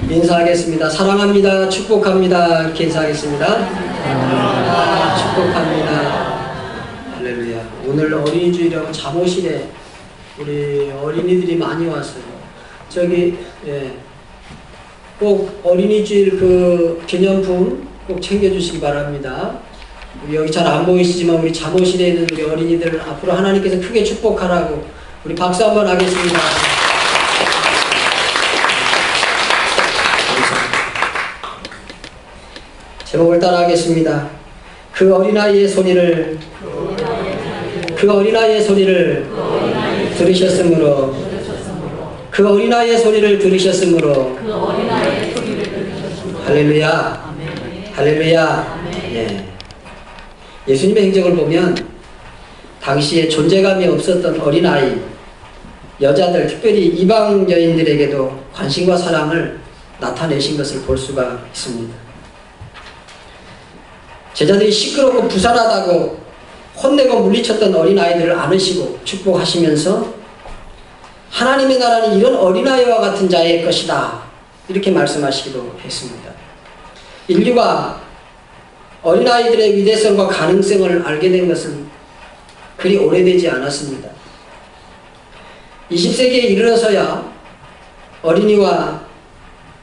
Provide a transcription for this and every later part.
인사하겠습니다. 사랑합니다. 축복합니다. 이렇게 인사하겠습니다. 축복합니다. 할렐루야. 오늘 어린이 주일이라고 잠옷실에 우리 어린이들이 많이 왔어요. 저기 꼭 어린이 주일 그 기념품 꼭 챙겨주시기 바랍니다. 우리 여기 잘 안 보이시지만 우리 잠옷실에 있는 우리 어린이들 앞으로 하나님께서 크게 축복하라고 우리 박수 한번 하겠습니다. 제목을 따라하겠습니다. 그 어린아이의 소리를 들으셨으므로 그 어린아이의 소리를 들으셨으므로 할렐루야. 할렐루야. 예. 예수님의 행적을 보면 당시에 존재감이 없었던 어린아이, 여자들, 특별히 이방 여인들에게도 관심과 사랑을 나타내신 것을 볼 수가 있습니다. 제자들이 시끄럽고 부산하다고 혼내고 물리쳤던 어린아이들을 안으시고 축복하시면서 하나님의 나라는 이런 어린아이와 같은 자의 것이다 이렇게 말씀하시기도 했습니다. 인류가 어린아이들의 위대성과 가능성을 알게 된 것은 그리 오래되지 않았습니다. 20세기에 이르러서야 어린이와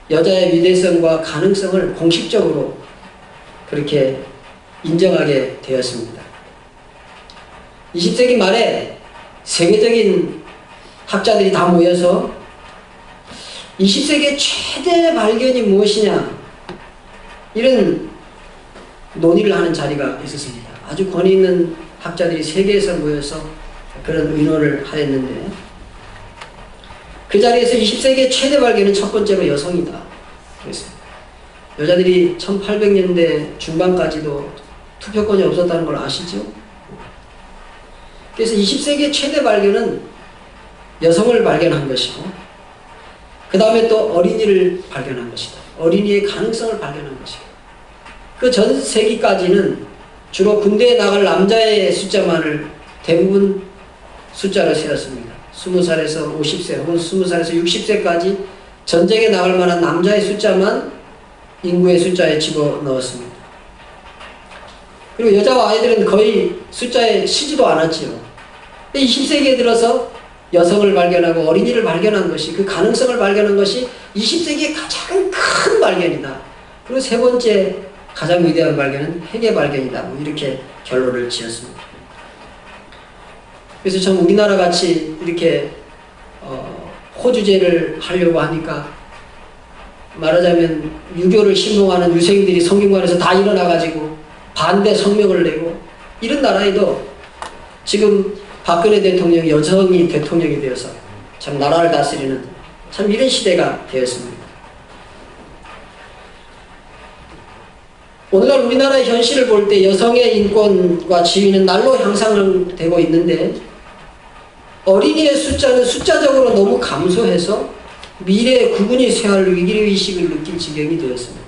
여자의 위대성과 가능성을 공식적으로 그렇게 인정하게 되었습니다. 20세기 말에 세계적인 학자들이 다 모여서 20세기의 최대 발견이 무엇이냐 이런 논의를 하는 자리가 있었습니다. 아주 권위 있는 학자들이 세계에서 모여서 그런 의논을 하였는데 그 자리에서 20세기의 최대 발견은 첫 번째로 여성이다 그랬습니다. 여자들이 1800년대 중반까지도 투표권이 없었다는 걸 아시죠? 그래서 20세기의 최대 발견은 여성을 발견한 것이고 그 다음에 또 어린이를 발견한 것이다. 어린이의 가능성을 발견한 것이고 그 전 세기까지는 주로 군대에 나갈 남자의 숫자만을 대부분 숫자로 세웠습니다. 20살에서 50세 혹은 20살에서 60세까지 전쟁에 나갈 만한 남자의 숫자만 인구의 숫자에 집어넣었습니다. 그리고 여자와 아이들은 거의 숫자에 치지도 않았지요. 20세기에 들어서 여성을 발견하고 어린이를 발견한 것이 그 가능성을 발견한 것이 20세기의 가장 큰 발견이다. 그리고 세 번째 가장 위대한 발견은 핵의 발견이다. 뭐 이렇게 결론을 지었습니다. 그래서 참 우리나라 같이 이렇게 호주제를 하려고 하니까 말하자면 유교를 신봉하는 유생들이 성균관에서 다 일어나가지고 반대 성명을 내고 이런 나라에도 지금 박근혜 대통령이 여성이 대통령이 되어서 참 나라를 다스리는 참 이런 시대가 되었습니다. 오늘날 우리나라의 현실을 볼 때 여성의 인권과 지위는 날로 향상되고 있는데 어린이의 숫자는 숫자적으로 너무 감소해서 미래에 구분이 쇠할 위기의식을 느낄 지경이 되었습니다.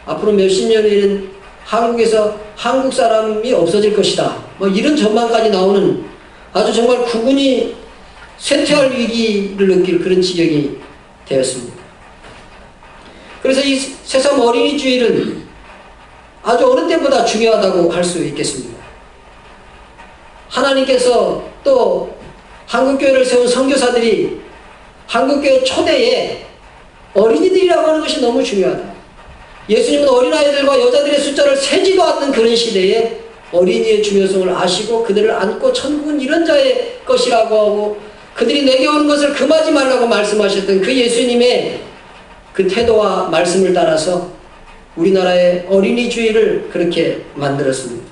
앞으로 몇십 년 후에는 한국에서 한국 사람이 없어질 것이다. 뭐 이런 전망까지 나오는 아주 정말 구분이 쇠퇴할 위기를 느낄 그런 지경이 되었습니다. 그래서 이 새삼 어린이 주일은 아주 어느 때보다 중요하다고 할 수 있겠습니다. 하나님께서 또 한국교회를 세운 선교사들이 한국교회 초대에 어린이들이라고 하는 것이 너무 중요하다. 예수님은 어린아이들과 여자들의 숫자를 세지도 않는 그런 시대에 어린이의 중요성을 아시고 그들을 안고 천국은 이런 자의 것이라고 하고 그들이 내게 오는 것을 금하지 말라고 말씀하셨던 그 예수님의 그 태도와 말씀을 따라서 우리나라의 어린이 주일을 그렇게 만들었습니다.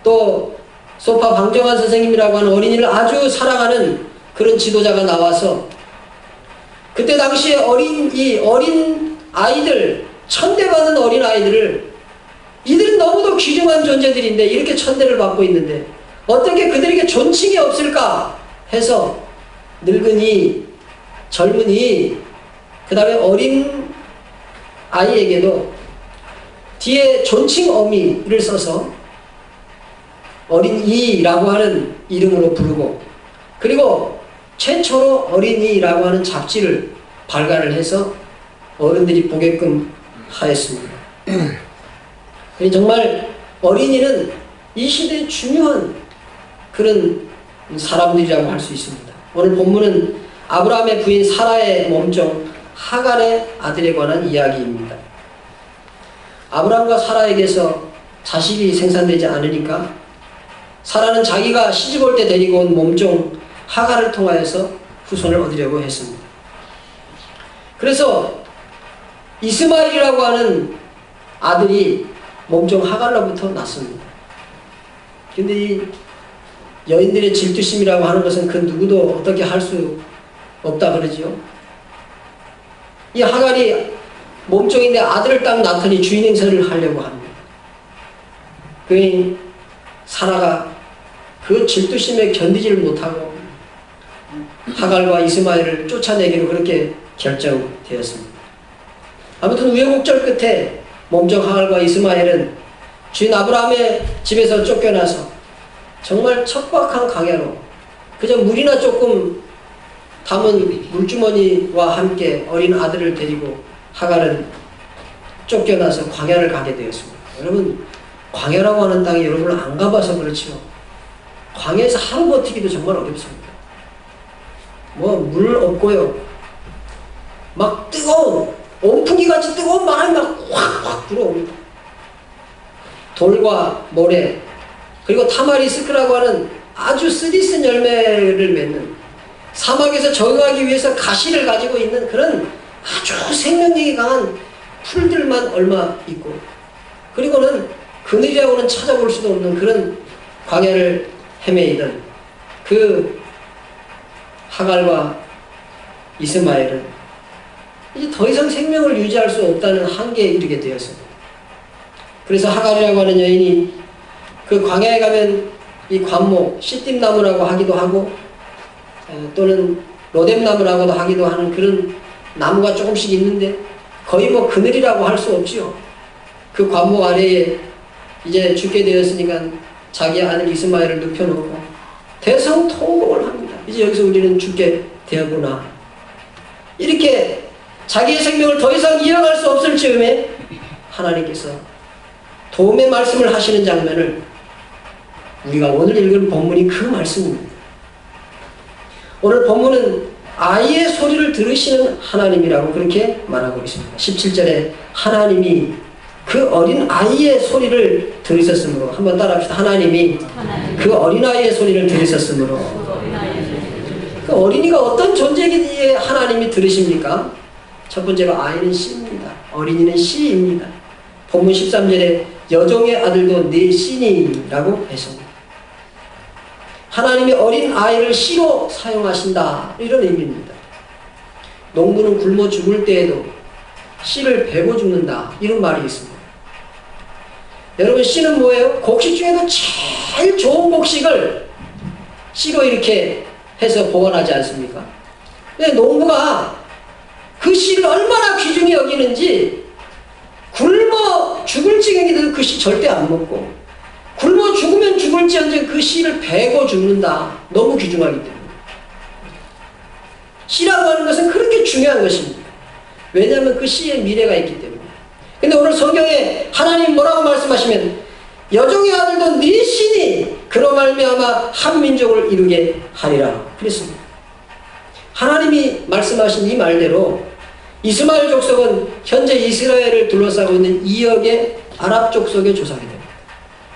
또 소파 방정환 선생님이라고 하는 어린이를 아주 사랑하는 그런 지도자가 나와서 그때 당시에 어린 아이들, 천대받은 어린 아이들을 이들은 너무도 귀중한 존재들인데 이렇게 천대를 받고 있는데 어떻게 그들에게 존칭이 없을까 해서 늙은이, 젊은이, 그 다음에 어린 아이에게도 뒤에 존칭 어미를 써서 어린이라고 하는 이름으로 부르고 그리고 최초로 어린이라고 하는 잡지를 발간을 해서 어른들이 보게끔 하였습니다. 정말 어린이는 이 시대의 중요한 그런 사람들이라고 할 수 있습니다. 오늘 본문은 아브라함의 부인 사라의 몸종 하갈의 아들에 관한 이야기입니다. 아브라함과 사라에게서 자식이 생산되지 않으니까 사라는 자기가 시집 올 때 데리고 온 몸종 하갈을 통하여서 후손을 얻으려고 했습니다. 그래서 이스마엘이라고 하는 아들이 몸종 하갈로부터 났습니다. 근데 이 여인들의 질투심이라고 하는 것은 그 누구도 어떻게 할 수 없다 그러지요. 이 하갈이 몸종인데 아들을 딱 낳더니 주인 행세를 하려고 합니다. 그 사라가 그 질투심에 견디지를 못하고 하갈과 이스마엘을 쫓아내기로 그렇게 결정되었습니다. 아무튼 우여곡절 끝에 몸종 하갈과 이스마엘은 주인 아브라함의 집에서 쫓겨나서 정말 척박한 광야로 그저 물이나 조금 담은 물주머니와 함께 어린 아들을 데리고 하갈은 쫓겨나서 광야를 가게 되었습니다. 여러분, 광야라고 하는 땅에 여러분은 안 가봐서 그렇지요. 광야에서 하루 버티기도 정말 어렵습니다. 뭐 물 없고요. 막 뜨거운 온풍기같이 뜨거운 바람이 막 확확 불어옵니다. 돌과 모래 그리고 타마리스크라고 하는 아주 쓰디쓴 열매를 맺는 사막에서 적응하기 위해서 가시를 가지고 있는 그런 아주 생명력이 강한 풀들만 얼마 있고 그리고는 그늘이라고는 찾아볼 수도 없는 그런 광야를 헤매이던 그 하갈과 이스마엘은 이제 더 이상 생명을 유지할 수 없다는 한계에 이르게 되었습니다. 그래서 하갈이라고 하는 여인이 그 광야에 가면 이 관목, 시띠나무라고 하기도 하고 또는 로뎀나무라고도 하기도 하는 그런 나무가 조금씩 있는데 거의 뭐 그늘이라고 할 수 없지요. 그 관목 아래에 이제 죽게 되었으니까 자기 아들 이스마엘을 눕혀놓고 대성통곡을 합니다. 이제 여기서 우리는 죽게 되었구나. 이렇게 자기의 생명을 더 이상 이어갈 수 없을 즈음에 하나님께서 도움의 말씀을 하시는 장면을 우리가 오늘 읽은 본문이 그 말씀입니다. 오늘 본문은 아이의 소리를 들으시는 하나님이라고 그렇게 말하고 있습니다. 17절에 하나님이 그 어린 아이의 소리를 들으셨으므로 한번 따라합시다. 하나님이 그 어린아이의 소리를 들으셨으므로 그 어린이가 어떤 존재이기에 하나님이 들으십니까? 첫 번째로 아이는 씨입니다. 어린이는 씨입니다. 본문 13절에 여종의 아들도 네 씨니라고 했습니다. 하나님이 어린 아이를 씨로 사용하신다 이런 의미입니다. 농부는 굶어 죽을 때에도 씨를 베고 죽는다 이런 말이 있습니다. 여러분 씨는 뭐예요? 곡식 중에도 제일 좋은 곡식을 씨로 이렇게 해서 보관하지 않습니까? 근데 농부가 그 씨를 얼마나 귀중히 여기는지 굶어 죽을 지경이라도 그 씨 절대 안 먹고 굶어 죽으면 죽을지언정 그 씨를 베고 죽는다. 너무 귀중하기 때문에. 씨라고 하는 것은 그렇게 중요한 것입니다. 왜냐하면 그 씨의 미래가 있기 때문에. 근데 오늘 성경에 하나님 뭐라고 말씀하시면 여종의 아들도 네 씨니 그로 말미암아 한 민족을 이루게 하리라 그랬습니다. 하나님이 말씀하신 이 말대로 이스마엘 족속은 현재 이스라엘을 둘러싸고 있는 2억의 아랍 족속의 조상이 됩니다.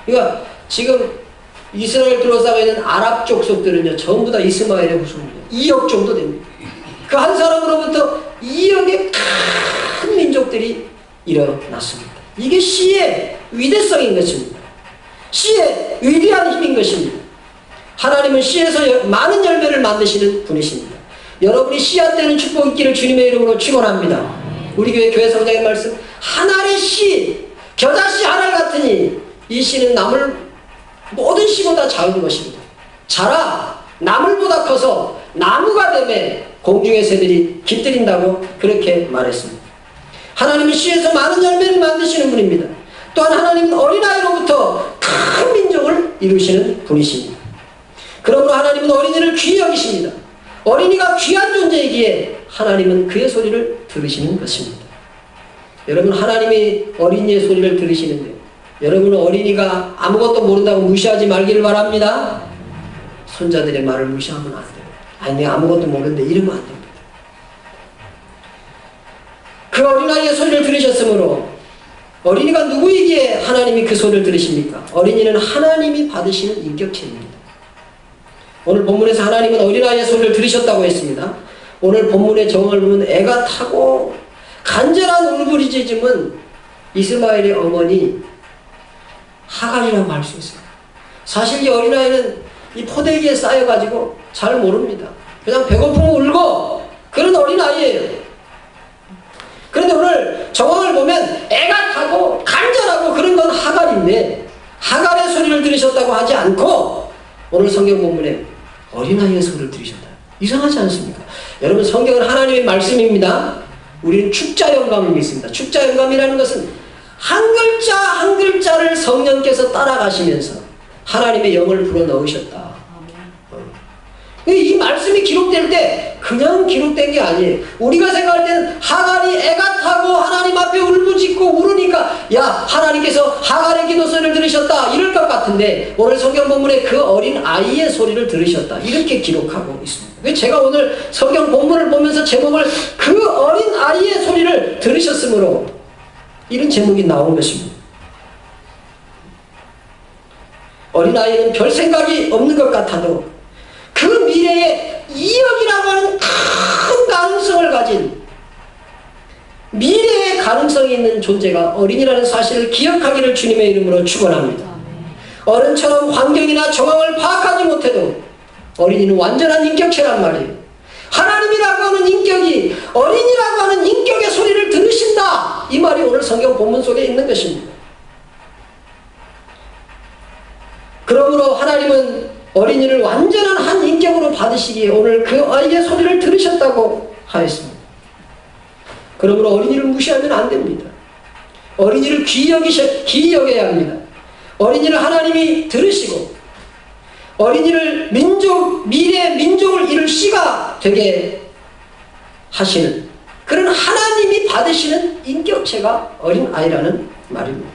그러니까 지금 이스라엘 둘러싸고 있는 아랍 족속들은요 전부 다 이스마엘의 후손입니다. 2억 정도 됩니다. 그 한 사람으로부터 2억의 큰 민족들이 일어났습니다. 이게 씨의 위대성인 것입니다. 씨의 위대한 힘인 것입니다. 하나님은 씨에서 많은 열매를 만드시는 분이십니다. 여러분이 씨앗되는 축복이 있기를 주님의 이름으로 축원합니다. 우리 교회 성장의 말씀 하나의 씨 겨자씨 하나 같으니 이 씨는 나물 모든 씨보다 작은 것입니다. 자라 나물보다 커서 나무가 되매 공중의 새들이 깃들인다고 그렇게 말했습니다. 하나님은 씨에서 많은 열매를 만드시는 분입니다. 또한 하나님은 어린아이로부터 큰 민족을 이루시는 분이십니다. 그러므로 하나님은 어린이를 귀히 여기십니다. 어린이가 귀한 존재이기에 하나님은 그의 소리를 들으시는 것입니다. 여러분, 하나님이 어린이의 소리를 들으시는데 여러분은 어린이가 아무것도 모른다고 무시하지 말기를 바랍니다. 손자들의 말을 무시하면 안 돼요. 아니, 내가 아무것도 모르는데 이러면 안 됩니다. 그 어린아이의 소리를 들으셨으므로 어린이가 누구이기에 하나님이 그 소리를 들으십니까? 어린이는 하나님이 받으시는 인격체입니다. 오늘 본문에서 하나님은 어린아이의 소리를 들으셨다고 했습니다. 오늘 본문의 정황을 보면 애가 타고 간절한 울부짖음은 이스마엘의 어머니 하갈이라고 할 수 있어요. 사실 이 어린아이는 이 포대기에 쌓여가지고 잘 모릅니다. 그냥 배고프면 울고 그런 어린아이예요. 그런데 오늘 정황을 보면 애가 타고 간절하고 그런 건 하갈인데 하갈의 소리를 들으셨다고 하지 않고 오늘 성경 본문에 어린아이의 소리를 들으셨다. 이상하지 않습니까? 여러분, 성경은 하나님의 말씀입니다. 우리는 축자 영감을 믿습니다. 축자 영감이라는 것은 한 글자 한 글자를 성령께서 따라가시면서 하나님의 영을 불어넣으셨다. 이 말씀이 기록될 때 그냥 기록된 게 아니에요. 우리가 생각할 때는 하갈이 애가 타고 하나님 앞에 울부짖고 울으니까 야, 하나님께서 하갈의 기도 소리를 들으셨다 이럴 것 같은데 오늘 성경 본문에 그 어린 아이의 소리를 들으셨다 이렇게 기록하고 있습니다. 제가 오늘 성경 본문을 보면서 제목을 그 어린 아이의 소리를 들으셨으므로 이런 제목이 나온 것입니다. 어린아이는 별 생각이 없는 것 같아도 그 미래에 2억이라고 하는 큰 가능성을 가진 미래의 가능성이 있는 존재가 어린이라는 사실을 기억하기를 주님의 이름으로 축원합니다. 어른처럼 환경이나 정황을 파악하지 못해도 어린이는 완전한 인격체란 말이에요. 하나님이라고 하는 인격이 어린이라고 하는 인격의 소리를 들으신다. 이 말이 오늘 성경 본문 속에 있는 것입니다. 그러므로 하나님은 어린이를 완전한 한 인격으로 받으시기에 오늘 그 아이의 소리를 들으셨다고 하였습니다. 그러므로 어린이를 무시하면 안 됩니다. 어린이를 귀히 여겨야 합니다. 어린이를 하나님이 들으시고 어린이를 미래 민족을 이룰 씨가 되게 하시는 그런 하나님이 받으시는 인격체가 어린아이라는 말입니다.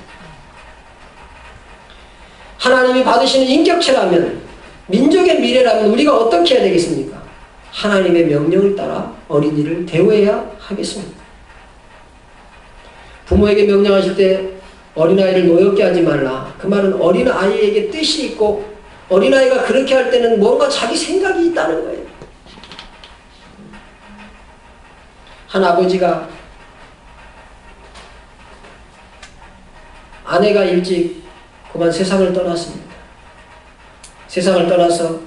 하나님이 받으시는 인격체라면 민족의 미래라면 우리가 어떻게 해야 되겠습니까? 하나님의 명령을 따라 어린이를 대우해야 하겠습니다. 부모에게 명령하실 때 어린아이를 노엽게 하지 말라. 그 말은 어린아이에게 뜻이 있고 어린아이가 그렇게 할 때는 뭔가 자기 생각이 있다는 거예요. 한 아버지가 아내가 일찍 그만 세상을 떠났습니다. 세상을 떠나서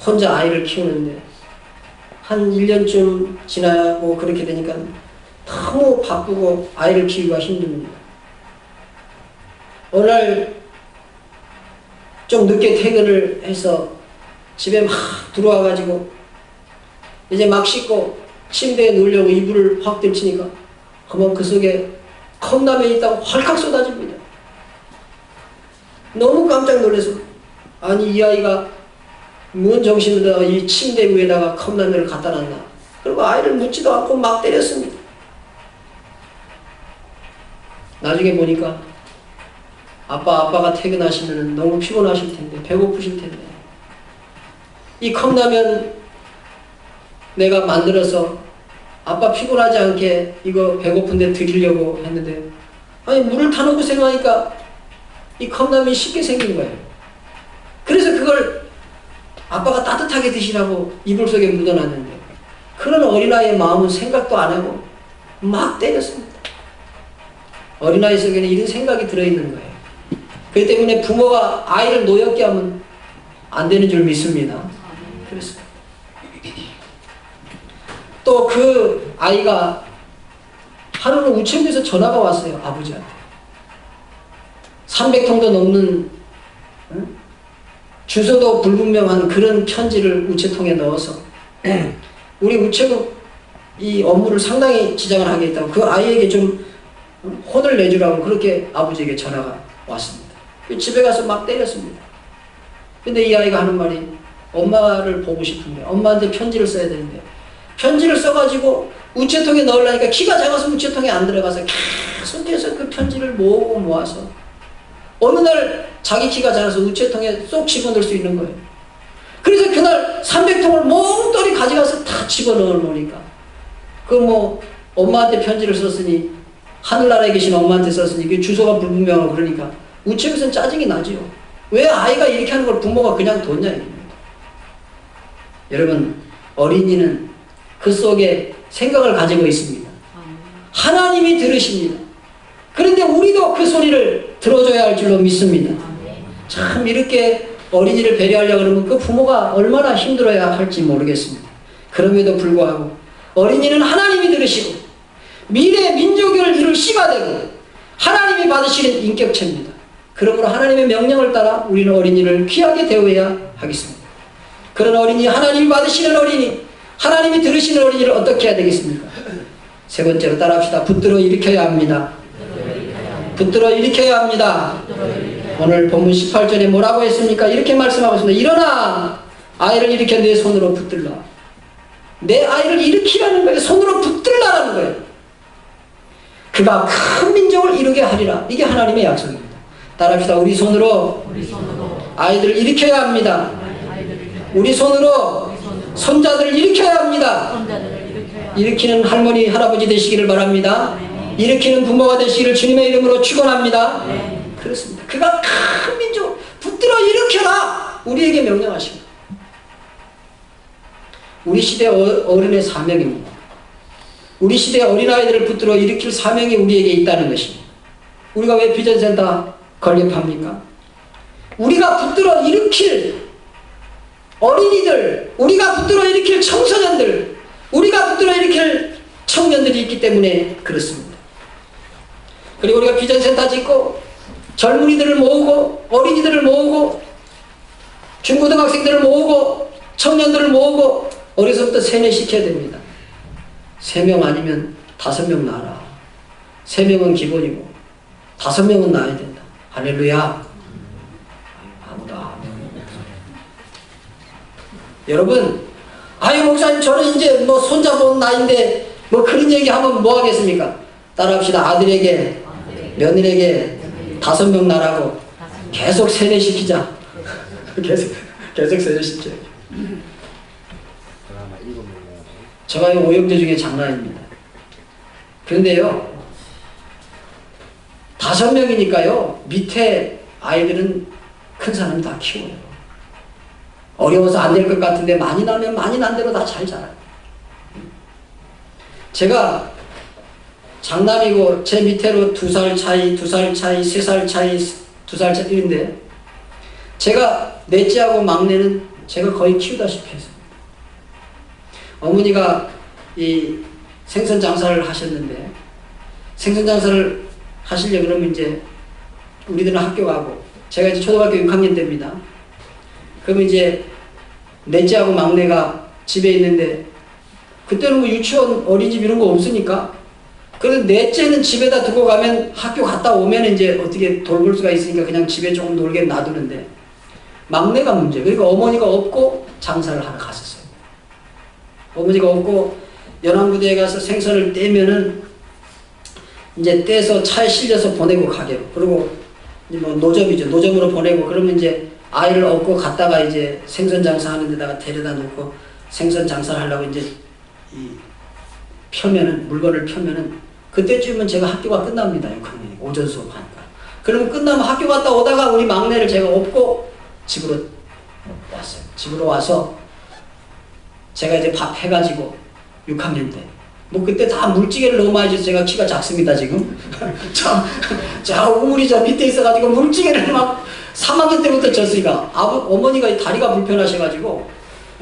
혼자 아이를 키우는데 한 1년쯤 지나고 그렇게 되니까 너무 바쁘고 아이를 키우기가 힘듭니다. 어느 날 좀 늦게 퇴근을 해서 집에 막 들어와가지고 이제 막 씻고 침대에 누우려고 이불을 확 들치니까 그만 그 속에 컵라면이 있다고 헐칵 쏟아집니다. 너무 깜짝 놀라서 아니 이 아이가 무슨 정신으로 이 침대 위에다가 컵라면을 갖다 놨나. 그리고 아이를 묻지도 않고 막 때렸습니다. 나중에 보니까 아빠가 퇴근하시면 너무 피곤하실 텐데 배고프실 텐데 이 컵라면 내가 만들어서 아빠 피곤하지 않게 이거 배고픈데 드리려고 했는데 아니 물을 타놓고 생각하니까 이 컵라면이 쉽게 생긴 거예요. 그래서 그걸 아빠가 따뜻하게 드시라고 이불 속에 묻어놨는데 그런 어린아이의 마음은 생각도 안 하고 막 때렸습니다. 어린아이 속에는 이런 생각이 들어있는 거예요. 그렇기 때문에 부모가 아이를 노엽게 하면 안 되는 줄 믿습니다. 그래서 또 그 아이가 하루는 우체국에서 전화가 왔어요. 아버지한테 300통도 넘는 주소도 불분명한 그런 편지를 우체통에 넣어서 우리 우체국 이 업무를 상당히 지장을 하겠다고 그 아이에게 좀 혼을 내주라고 그렇게 아버지에게 전화가 왔습니다. 집에 가서 막 때렸습니다. 근데 이 아이가 하는 말이 엄마를 보고 싶은데 엄마한테 편지를 써야 되는데 편지를 써가지고 우체통에 넣으려니까 키가 작아서 우체통에 안 들어가서 계속해서 그 편지를 모아서 어느 날 자기 키가 작아서 우체통에 쏙 집어넣을 수 있는 거예요. 그래서 그날 300통을 몽땅히 가져가서 다 집어넣어 놓으니까 그 뭐 엄마한테 편지를 썼으니 하늘나라에 계신 엄마한테 썼으니 그 주소가 불분명하고 그러니까 우체국에서는 짜증이 나지요. 왜 아이가 이렇게 하는 걸 부모가 그냥 뒀냐 이겁니다. 여러분 어린이는 그 속에 생각을 가지고 있습니다. 하나님이 들으십니다. 그런데 우리도 그 소리를 들어줘야 할 줄로 믿습니다. 참 이렇게 어린이를 배려하려고 그러면 그 부모가 얼마나 힘들어야 할지 모르겠습니다. 그럼에도 불구하고 어린이는 하나님이 들으시고 미래 민족을 이룰 씨가 되고 하나님이 받으시는 인격체입니다. 그러므로 하나님의 명령을 따라 우리는 어린이를 귀하게 대우해야 하겠습니다. 그런 어린이, 하나님이 받으시는 어린이, 하나님이 들으시는 어린이를 어떻게 해야 되겠습니까? 세 번째로 따라합시다. 붙들어 일으켜야 합니다. 붙들어 일으켜야 합니다. 오늘 본문 18절에 뭐라고 했습니까? 이렇게 말씀하고 있습니다. 일어나 아이를 일으켜 내 손으로 붙들라. 내 아이를 일으키라는 거예요. 손으로 붙들라라는 거예요. 그가 큰 민족을 이루게 하리라. 이게 하나님의 약속입니다. 따라합시다. 우리 손으로 아이들을 일으켜야 합니다. 우리 손으로 손자들을 일으켜야 합니다. 일으키는 할머니, 할아버지 되시기를 바랍니다. 일으키는 부모가 되시기를 주님의 이름으로 축원합니다. 그렇습니다. 그가 큰 민족 붙들어 일으켜라. 우리에게 명령하십니다. 우리 시대 어른의 사명입니다. 우리 시대 어린아이들을 붙들어 일으킬 사명이 우리에게 있다는 것입니다. 우리가 왜 비전센터 건립합니까? 우리가 붙들어 일으킬 어린이들, 우리가 붙들어 일으킬 청소년들, 우리가 붙들어 일으킬 청년들이 있기 때문에 그렇습니다. 그리고 우리가 비전센터 짓고 젊은이들을 모으고 어린이들을 모으고 중고등학생들을 모으고 청년들을 모으고 어려서부터 세뇌시켜야 됩니다. 3명 아니면 5명 낳아라. 3명은 기본이고 5명은 낳아야 된다. 할렐루야. 아무도 안 해요. 여러분, 아유 목사님 저는 이제 뭐 손자본 나이인데 뭐 그런 얘기 하면 뭐 하겠습니까? 따라합시다. 아들에게 며느리에게 5명 낳으라고 계속 세뇌시키자. 계속 세뇌시켜. 저가 이 오형제 중에 장남입니다. 그런데요 5명이니까요 밑에 아이들은 큰 사람이 다 키워요. 어려워서 안 될 것 같은데 많이 나면 많이 난 대로 다 잘 자라요. 제가 장남이고 제 밑으로 2살 차이, 2살 차이, 3살 차이, 2살 차이인데 제가 넷째하고 막내는 제가 거의 키우다시피 했어요. 어머니가 이 생선 장사를 하셨는데 생선 장사를 하시려고 그러면 이제 우리들은 학교 가고 제가 이제 초등학교 6학년 때입니다. 그러면 이제 넷째하고 막내가 집에 있는데 그때는 뭐 유치원 어린이집 이런 거 없으니까 그래서 넷째는 집에다 두고 가면 학교 갔다 오면 이제 어떻게 돌볼 수가 있으니까 그냥 집에 조금 놀게 놔두는데 막내가 문제. 그러니까 어머니가 없고 장사를 하러 갔었어요. 어머니가 없고 연안부대에 가서 생선을 떼면은 이제 떼서 차에 실려서 보내고 가게로. 그리고 뭐 노점이죠. 노점으로 보내고 그러면 이제 아이를 업고 갔다가 이제 생선 장사하는 데다가 데려다 놓고 생선 장사를 하려고 이제 이 펴면은 물건을 펴면은 그때쯤은 제가 학교가 끝납니다. 6학년이 오전 수업하니까. 그러면 끝나면 학교 갔다 오다가 우리 막내를 제가 업고 집으로 왔어요. 집으로 와서 제가 이제 밥 해가지고 6학년 때 뭐 그때 다 물찌개를 너무 많이 줘서 제가 키가 작습니다 지금. 저 우물이 저 밑에 있어가지고 물찌개를 막 3학년 때부터 줬으니까 어머니가 다리가 불편하셔가지고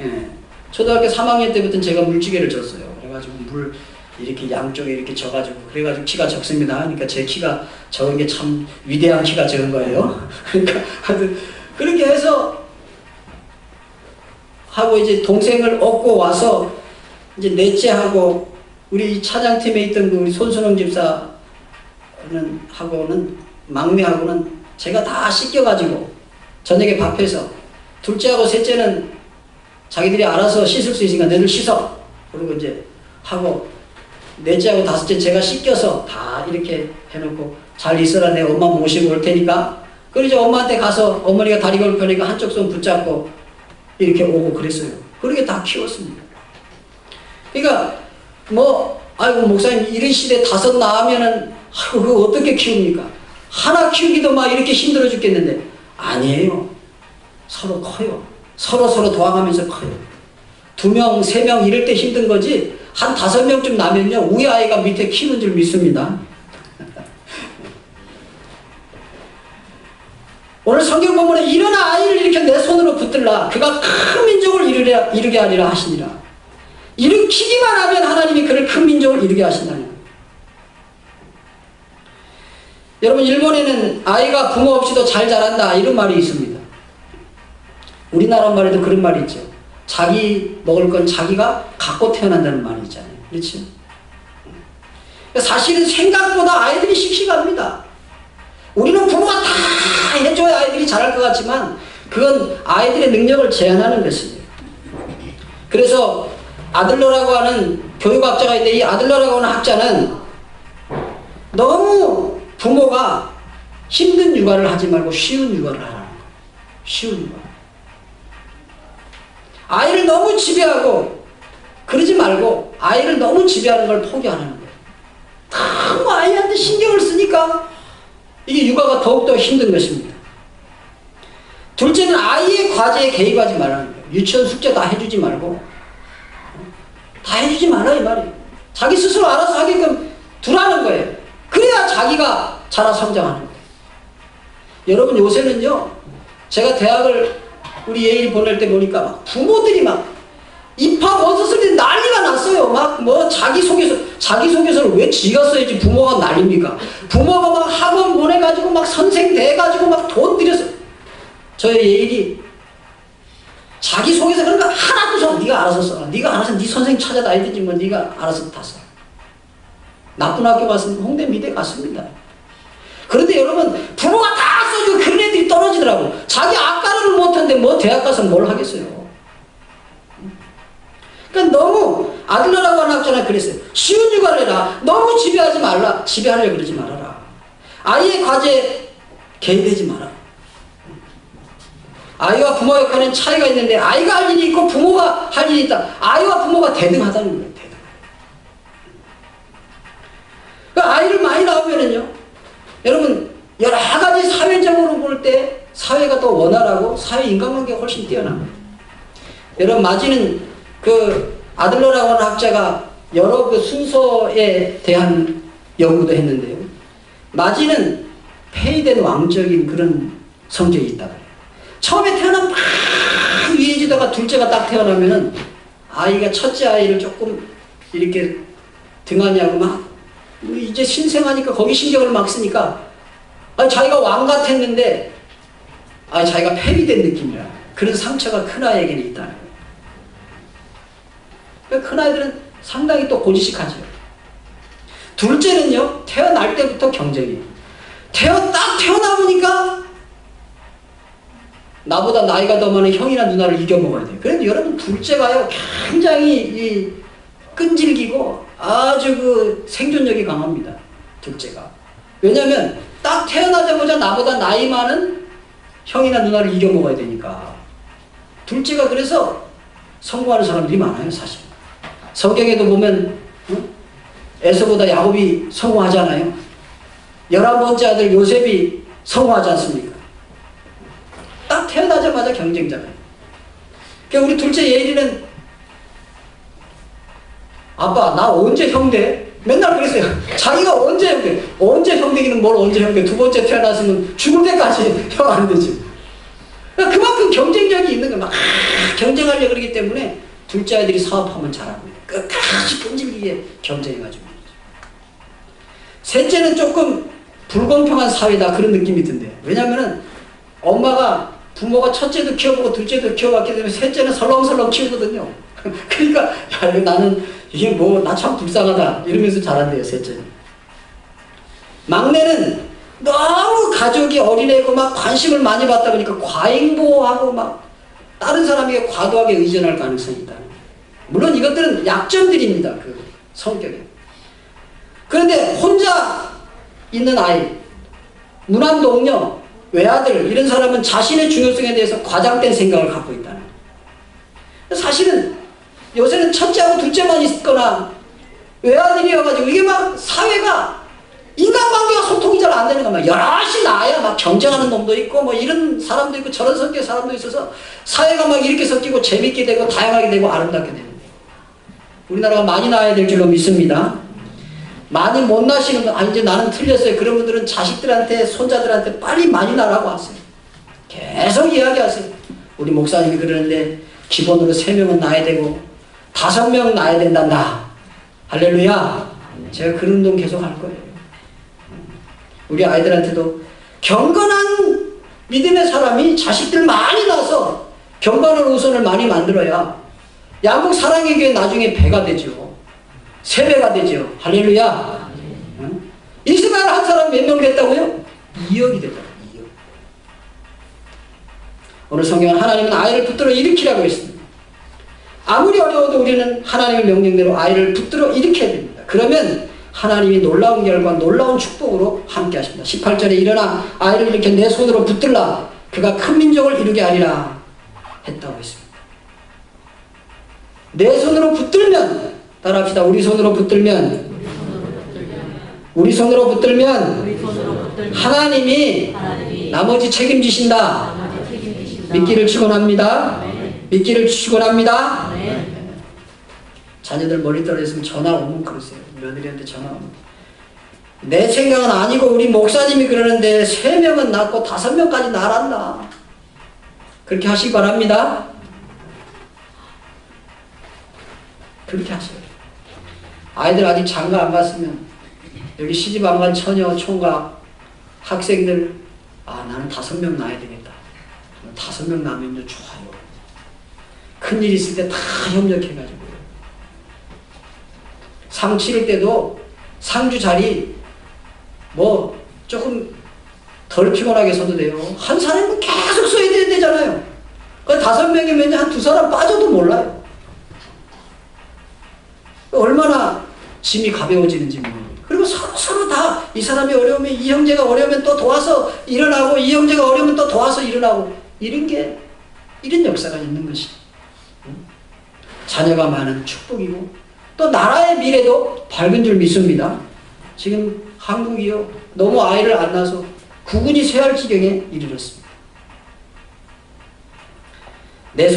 예, 초등학교 3학년 때부터 제가 물찌개를 줬어요. 그래가지고 물 이렇게 양쪽에 이렇게 져가지고 그래가지고 키가 적습니다. 그러니까 제 키가 적은 게 참 위대한 키가 적은 거예요. 그러니까 하여튼 그렇게 해서 하고 이제 동생을 얻고 와서 이제 넷째하고 우리 차장팀에 있던 우리 손순영 집사는 하고는 막내하고는 제가 다 씻겨가지고 저녁에 밥해서 둘째하고 셋째는 자기들이 알아서 씻을 수 있으니까 너희들 씻어. 그리고 이제 하고 넷째하고 다섯째 제가 씻겨서 다 이렇게 해놓고 잘 있어라 내 엄마 모시고 올 테니까. 그리고 이제 엄마한테 가서 어머니가 다리가 불편하니까 한쪽 손 붙잡고 이렇게 오고 그랬어요. 그렇게 다 키웠습니다. 그러니까 아이고 목사님 이런 시대에 5 낳으면은 아이고 그거 어떻게 키웁니까? 하나 키우기도 막 이렇게 힘들어 죽겠는데 아니에요. 서로 커요. 서로 도와가면서 커요. 2명, 3명 이럴 때 힘든 거지 한 5명쯤 나면요 우리 아이가 밑에 키우는 줄 믿습니다. 오늘 성경 본문에 이런 아이를 이렇게 내 손으로 붙들라 그가 큰 민족을 이루게 하리라 하시니라. 일으키기만 하면 하나님이 그를 큰 민족을 이루게 하신다는 거예요. 여러분 일본에는 아이가 부모 없이도 잘 자란다 이런 말이 있습니다. 우리나라 말에도 그런 말이 있죠. 자기 먹을 건 자기가 갖고 태어난다는 말이 있잖아요. 그렇지? 사실은 생각보다 아이들이 씩씩합니다. 우리는 부모가 다 해줘야 아이들이 잘할 것 같지만 그건 아이들의 능력을 제한하는 것입니다. 그래서 아들러라고 하는 교육학자가 있는데 이 아들러라고 하는 학자는 너무 부모가 힘든 육아를 하지 말고 쉬운 육아를 하라는 거예요. 쉬운 육아. 아이를 너무 지배하고 그러지 말고 아이를 너무 지배하는 걸 포기하는 거예요. 너무 아이한테 신경을 쓰니까 이게 육아가 더욱더 힘든 것입니다. 둘째는 아이의 과제에 개입하지 말라는 거예요. 유치원 숙제 다 해주지 말고 다 해주지 말아 이 말이에요. 자기 스스로 알아서 하게끔 두라는 거예요. 그래야 자기가 자라 성장하는 거예요. 여러분 요새는요 제가 대학을 우리 예일이 보낼 때 보니까 막 부모들이 막 입학 원서 쓸 때 난리가 났어요. 막 자기소개서를 왜 지가 써야지 부모가 난립니까? 부모가 막 학원 보내가지고 막 선생 돼가지고 막 돈 들여서 저희 예일이 자기소개서 그런 거 하나도 써. 네가 알아서 써라. 네가 알아서 네 선생 찾아다니든지 뭐 네가 알아서 다 써. 나쁜 학교 갔으면 홍대 미대 갔습니다. 그런데 여러분 부모가 다 써주고 그런 애들이 떨어지더라고. 자기 앞가림을 못하는데 뭐 대학 가서 뭘 하겠어요. 그러니까 너무 아들러라고 하는 학자는 그랬어요. 쉬운 육아를 해라. 너무 지배하지 말라. 지배하려고 그러지 말아라. 아이의 과제에 개입하지 마라. 아이와 부모 역할은 차이가 있는데 아이가 할 일이 있고 부모가 할 일이 있다. 아이와 부모가 대등하다는 거예요. 대등. 그러니까 아이를 많이 낳으면은요. 여러분 여러 가지 사회적으로 볼 때 사회가 더 원활하고 사회 인간관계가 훨씬 뛰어납니다. 여러분 마지는 그 아들러라고 하는 학자가 여러 그 순서에 대한 연구도 했는데요. 마지는 폐위된 왕적인 그런 성격이 있다. 처음에 태어나면 막 위해지다가 둘째가 딱 태어나면은 아이가 첫째 아이를 조금 이렇게 등하냐고 막 이제 신생하니까 거기 신경을 막 쓰니까 자기가 왕 같았는데 자기가 폐위된 느낌이라 그런 상처가 큰아이에게는 있다는 거예요. 그러니까 큰아이들은 상당히 또 고지식하죠. 둘째는요 태어날 때부터 경쟁이에요. 딱 태어나보니까 나보다 나이가 더 많은 형이나 누나를 이겨먹어야 돼요. 그런데 여러분 둘째가요 굉장히 끈질기고 아주 그 생존력이 강합니다. 둘째가. 왜냐하면 딱 태어나자마자 나보다 나이 많은 형이나 누나를 이겨먹어야 되니까. 둘째가 그래서 성공하는 사람들이 많아요. 사실. 성경에도 보면 에서보다 야곱이 성공하잖아요. 11번째 아들 요셉이 성공하지 않습니까? 딱 태어나자마자 경쟁자예요. 그러니까 우리 둘째 예일이는 아빠 나 언제 형 돼? 맨날 그랬어요. 자기가 언제 형 돼? 언제 형 되기는 뭘 언제 형 돼? 2번째 태어났으면 죽을 때까지 형 안 되지. 그러니까 그만큼 경쟁력이 있는 거야. 막 경쟁하려고 그러기 때문에 둘째 아이들이 사업하면 잘하고 끝까지 끈질기게 경쟁해가지고. 셋째는 조금 불공평한 사회다 그런 느낌이 든대요. 왜냐면은 엄마가 부모가 첫째도 키워보고 둘째도 키워봤기 때문에 셋째는 설렁설렁 키우거든요. 그러니까 야 나는 이게 뭐 나 참 불쌍하다 이러면서 자란대요. 셋째는. 막내는 너무 가족이 어린애고 막 관심을 많이 받다 보니까 과잉보호하고 막 다른 사람에게 과도하게 의존할 가능성이 있다. 물론 이것들은 약점들입니다. 그 성격에. 그런데 혼자 있는 아이, 무남동녀, 외아들 이런 사람은 자신의 중요성에 대해서 과장된 생각을 갖고 있다는 거예요. 사실은 요새는 첫째하고 둘째만 있거나 외아들이어가지고 이게 막 사회가 인간관계가 소통이 잘 안 되는 거야. 여럿이 나야 막 경쟁하는 놈도 있고 뭐 이런 사람도 있고 저런 성격의 사람도 있어서 사회가 막 이렇게 섞이고 재밌게 되고 다양하게 되고 아름답게 되는 거예요. 우리나라가 많이 나야 될 줄로 믿습니다. 많이 못 나시는 분, 이제 나는 틀렸어요. 그런 분들은 자식들한테, 손자들한테 빨리 많이 나라고 하세요. 계속 이야기하세요. 우리 목사님이 그러는데 기본으로 3명은 낳아야 되고 5명 낳아야 된단다. 할렐루야. 제가 그런 운동 계속 할 거예요. 우리 아이들한테도 경건한 믿음의 사람이 자식들 많이 낳아서 경건한 우선을 많이 만들어야 양국 사랑의 교회 나중에 배가 되죠. 3배가 되죠. 할렐루야. 이스마엘 한 사람 몇 명 됐다고요? 2억이 됐다고. 2억. 오늘 성경은 하나님은 아이를 붙들어 일으키라고 했습니다. 아무리 어려워도 우리는 하나님의 명령대로 아이를 붙들어 일으켜야 됩니다. 그러면 하나님이 놀라운 결과, 놀라운 축복으로 함께 하십니다. 18절에 일어나 아이를 일으켜 내 손으로 붙들라. 그가 큰 민족을 이루게 하리라 했다고 했습니다. 내 손으로 붙들면, 따라합시다. 우리 손으로 붙들면, 우리 손으로 붙들면 하나님이 나머지 책임지신다. 믿기를 축원합니다. 믿기를 축원합니다. 자녀들 머리떨어 있으면 전화 오면 그러세요. 며느리한테 전화 오면. 내 생각은 아니고 우리 목사님이 그러는데 3명은 낳고 5명까지 낳았나. 그렇게 하시기 바랍니다. 그렇게 하세요. 아이들 아직 장가 안 갔으면 여기 시집 안 간 처녀, 총각, 학생들 나는 5명 낳아야 되겠다. 5명 낳으면 좋아요. 큰일 있을 때 다 협력해가지고 상 치를 때도 상주 자리 뭐 조금 덜 피곤하게 서도 돼요. 한 사람은 계속 써야 되잖아요. 그 5명이면 한 2사람 빠져도 몰라요. 얼마나 짐이 가벼워지는지 모릅니다. 그리고 서로 다 이 사람이 어려우면 이 형제가 어려우면 또 도와서 일어나고 이 형제가 어려우면 또 도와서 일어나고 이런 역사가 있는 것이 자녀가 많은 축복이고 또 나라의 미래도 밝은 줄 믿습니다. 지금 한국이요 너무 아이를 안 낳아서 국군이 쇠할 지경에 이르렀습니다. 내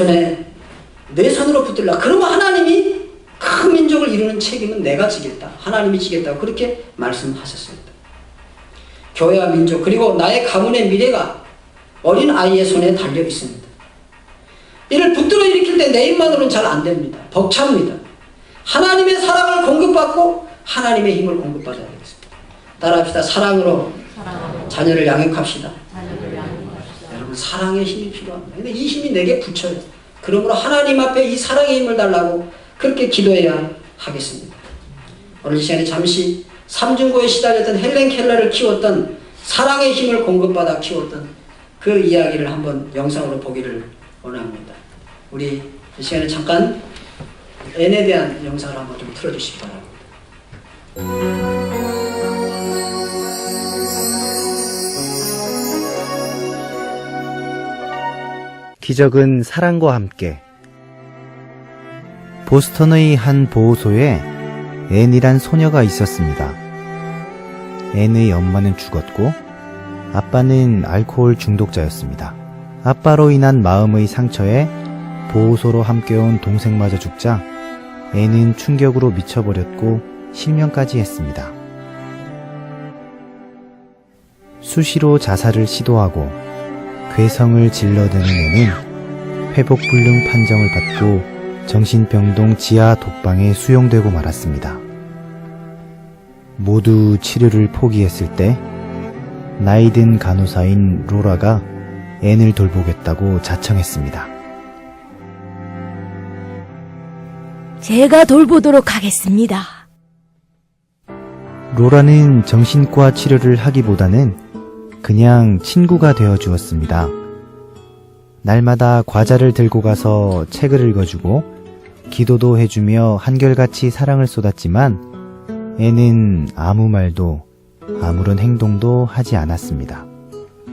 손으로 붙들라. 그러면 하나님이 큰 민족을 이루는 책임은 내가 지겠다. 하나님이 지겠다고 그렇게 말씀하셨습니다. 교회와 민족 그리고 나의 가문의 미래가 어린 아이의 손에 달려 있습니다. 이를 붙들어 일으킬 때 내 힘만으로는 잘 안 됩니다. 벅찹니다. 하나님의 사랑을 공급받고 하나님의 힘을 공급받아야 되겠습니다. 따라합시다. 사랑으로 자녀를 양육합시다. 여러분 사랑의 힘이 필요합니다. 근데 이 힘이 내게 붙여요. 그러므로 하나님 앞에 이 사랑의 힘을 달라고 그렇게 기도해야 하겠습니다. 오늘 이 시간에 잠시 삼중고에 시달렸던 헬렌 켈러를 키웠던 사랑의 힘을 공급받아 키웠던 그 이야기를 한번 영상으로 보기를 원합니다. 우리 이 시간에 잠깐 앤에 대한 영상을 한번 좀 틀어주시기 바랍니다. 기적은 사랑과 함께. 보스턴의 한 보호소에 앤이란 소녀가 있었습니다. 앤의 엄마는 죽었고 아빠는 알코올 중독자였습니다. 아빠로 인한 마음의 상처에 보호소로 함께 온 동생마저 죽자 앤은 충격으로 미쳐버렸고 실명까지 했습니다. 수시로 자살을 시도하고 괴성을 질러대는 앤은 회복불능 판정을 받고 정신병동 지하 독방에 수용되고 말았습니다. 모두 치료를 포기했을 때 나이든 간호사인 로라가 앤을 돌보겠다고 자청했습니다. 제가 돌보도록 하겠습니다. 로라는 정신과 치료를 하기보다는 그냥 친구가 되어 주었습니다. 날마다 과자를 들고 가서 책을 읽어주고 기도도 해주며 한결같이 사랑을 쏟았지만 애는 아무 말도 아무런 행동도 하지 않았습니다.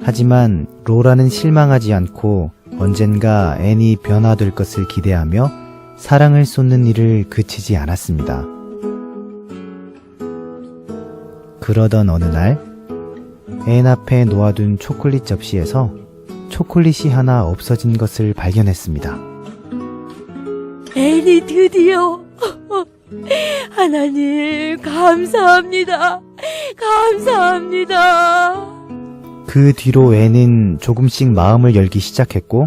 하지만 로라는 실망하지 않고 언젠가 앤이 변화될 것을 기대하며 사랑을 쏟는 일을 그치지 않았습니다. 그러던 어느 날 앤 앞에 놓아둔 초콜릿 접시에서 초콜릿이 하나 없어진 것을 발견했습니다. 앤이 드디어 하나님 감사합니다. 감사합니다. 그 뒤로 앤은 조금씩 마음을 열기 시작했고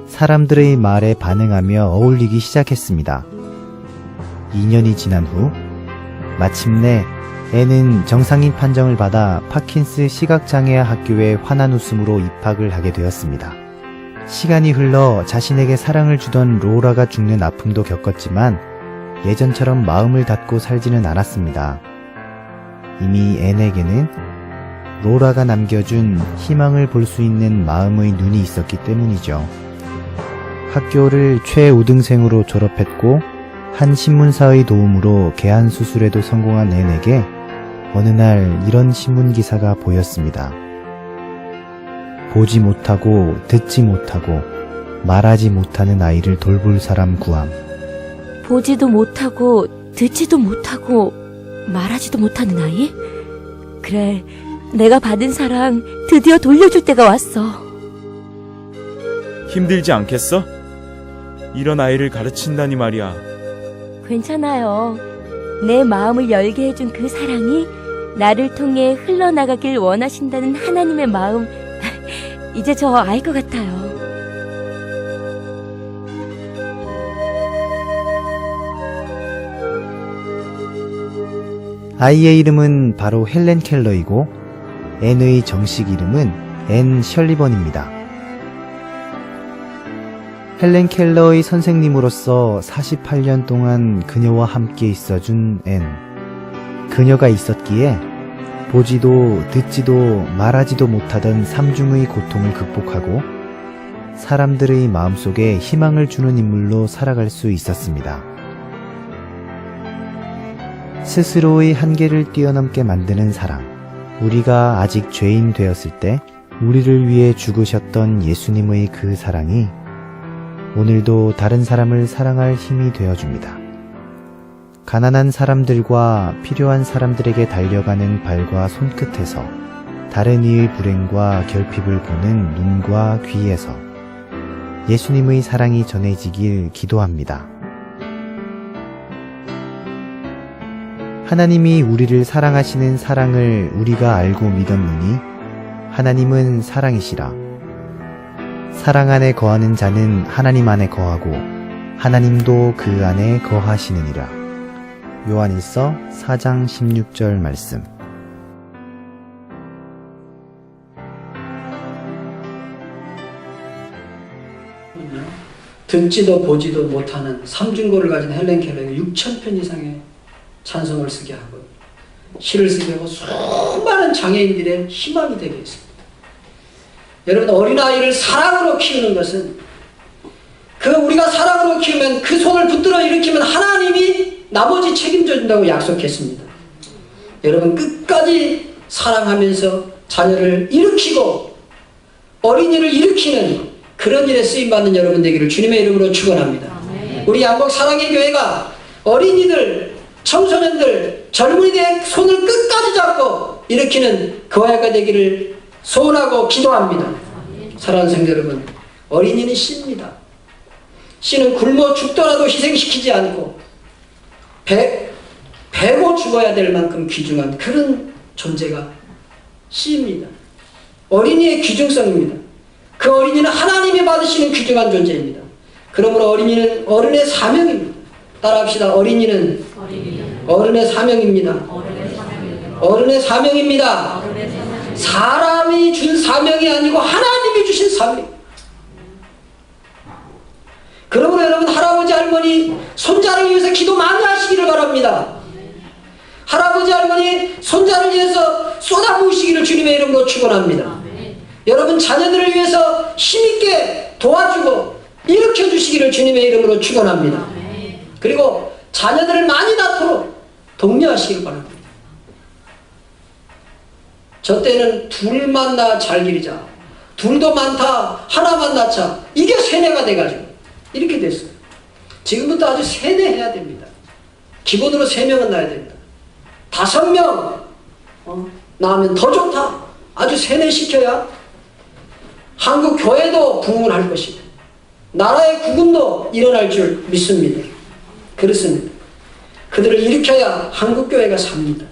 사람들의 말에 반응하며 어울리기 시작했습니다. 2년이 지난 후 마침내 앤은 정상인 판정을 받아 파킨스 시각장애아 학교에 환한 웃음으로 입학을 하게 되었습니다. 시간이 흘러 자신에게 사랑을 주던 로라가 죽는 아픔도 겪었지만 예전처럼 마음을 닫고 살지는 않았습니다. 이미 앤에게는 로라가 남겨준 희망을 볼 수 있는 마음의 눈이 있었기 때문이죠. 학교를 최우등생으로 졸업했고 한 신문사의 도움으로 개안 수술에도 성공한 앤에게 어느 날 이런 신문 기사가 보였습니다. 보지 못하고 듣지 못하고 말하지 못하는 아이를 돌볼 사람 구함. 보지도 못하고 듣지도 못하고 말하지도 못하는 아이? 그래, 내가 받은 사랑 드디어 돌려줄 때가 왔어. 힘들지 않겠어? 이런 아이를 가르친다니 말이야. 괜찮아요. 내 마음을 열게 해준 그 사랑이 나를 통해 흘러나가길 원하신다는 하나님의 마음, 이제 저 알 것 같아요. 아이의 이름은 바로 헬렌 켈러이고 앤의 정식 이름은 앤 셜리번입니다. 헬렌 켈러의 선생님으로서 48년 동안 그녀와 함께 있어준 앤. 그녀가 있었기에 보지도 듣지도 말하지도 못하던 삼중의 고통을 극복하고 사람들의 마음속에 희망을 주는 인물로 살아갈 수 있었습니다. 스스로의 한계를 뛰어넘게 만드는 사랑. 우리가 아직 죄인 되었을 때 우리를 위해 죽으셨던 예수님의 그 사랑이 오늘도 다른 사람을 사랑할 힘이 되어줍니다. 가난한 사람들과 필요한 사람들에게 달려가는 발과 손끝에서 다른 이의 불행과 결핍을 보는 눈과 귀에서 예수님의 사랑이 전해지길 기도합니다. 하나님이 우리를 사랑하시는 사랑을 우리가 알고 믿었느니 하나님은 사랑이시라. 사랑 안에 거하는 자는 하나님 안에 거하고 하나님도 그 안에 거하시느니라. 요한일서 4장 16절 말씀. 듣지도 보지도 못하는 삼중고를 가진 헬렌 켈러에게 6,000편 이상의 찬송을 쓰게 하고 시를 쓰게 하고 수많은 장애인들의 희망이 되게 했습니다. 여러분, 어린아이를 사랑으로 키우는 것은 우리가 사랑으로 키우면 그 손을 붙들어 일으키면 하나님이 나머지 책임져 준다고 약속했습니다. 여러분, 끝까지 사랑하면서 자녀를 일으키고 어린이를 일으키는 그런 일에 쓰임받는 여러분 되기를 주님의 이름으로 축원합니다. 우리 양곡 사랑의 교회가 어린이들, 청소년들, 젊은이들의 손을 끝까지 잡고 일으키는 그 교회가 되기를 소원하고 기도합니다. 사랑하는 성도 여러분, 어린이는 씨입니다. 씨는 굶어 죽더라도 희생시키지 않고 배고 죽어야 될 만큼 귀중한 그런 존재가 씨입니다. 어린이의 귀중성입니다. 그 어린이는 하나님이 받으시는 귀중한 존재입니다. 그러므로 어린이는 어른의 사명입니다. 따라합시다. 어린이는 어른의 사명입니다. 어른의 사명입니다. 사람이 준 사명이 아니고 하나님이 주신 사명. 그러므로 여러분, 할아버지 할머니 손자를 위해서 기도 많이 하시기를 바랍니다. 할아버지 할머니 손자를 위해서 쏟아부으시기를 주님의 이름으로 축원합니다. 여러분, 자녀들을 위해서 힘있게 도와주고 일으켜 주시기를 주님의 이름으로 축원합니다. 그리고 자녀들을 많이 낳도록 독려하시기를 바랍니다. 저 때는 둘만 낳아 잘 기르자, 둘도 많다 하나만 낳자, 이게 세뇌가 돼가지고 이렇게 됐어요. 지금부터 아주 세뇌해야 됩니다. 기본으로 3명은 낳아야 됩니다. 5명 낳으면 더 좋다. 아주 세뇌시켜야 한국 교회도 부흥을 할 것이고 나라의 구금도 일어날 줄 믿습니다. 그렇습니다. 그들을 일으켜야 한국 교회가 삽니다.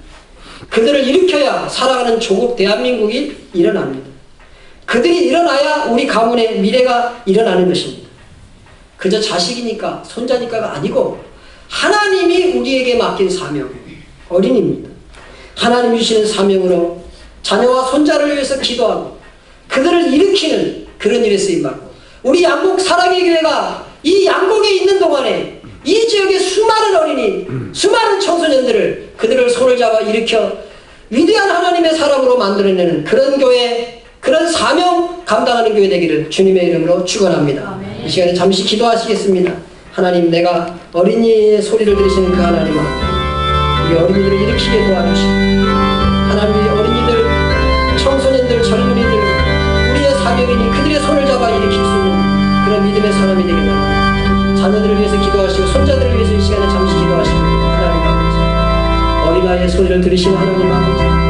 그들을 일으켜야 살아가는 조국 대한민국이 일어납니다. 그들이 일어나야 우리 가문의 미래가 일어나는 것입니다. 그저 자식이니까 손자니까가 아니고 하나님이 우리에게 맡긴 사명, 어린이입니다. 하나님이 주시는 사명으로 자녀와 손자를 위해서 기도하고 그들을 일으키는 그런 일에 쓰임받고, 우리 양곡 사랑의 교회가 이 양곡에 있는 동안에 이 지역의 수많은 어린이, 수많은 청소년들을 그들을 손을 잡아 일으켜 위대한 하나님의 사람으로 만들어내는 그런 교회, 그런 사명 감당하는 교회 되기를 주님의 이름으로 축원합니다. 이 시간에 잠시 기도하시겠습니다. 하나님, 내가 어린이의 소리를 들으시는 그 하나님 앞에 우리 어린이들을 일으키게 도와주시고, 하나님, 우리 어린이들, 청소년들, 젊은이들, 우리의 사명이니 그들의 손을 잡아 일으킬 수 있는 그런 믿음의 사람이 되길 바랍니다. 자녀들을 위해서 기도하시고 손자들을 위해서 이 시간에 잠시 기도하시고, 하나님 아버지, 어린아이의 소리를 들으시는 하나님 아버지,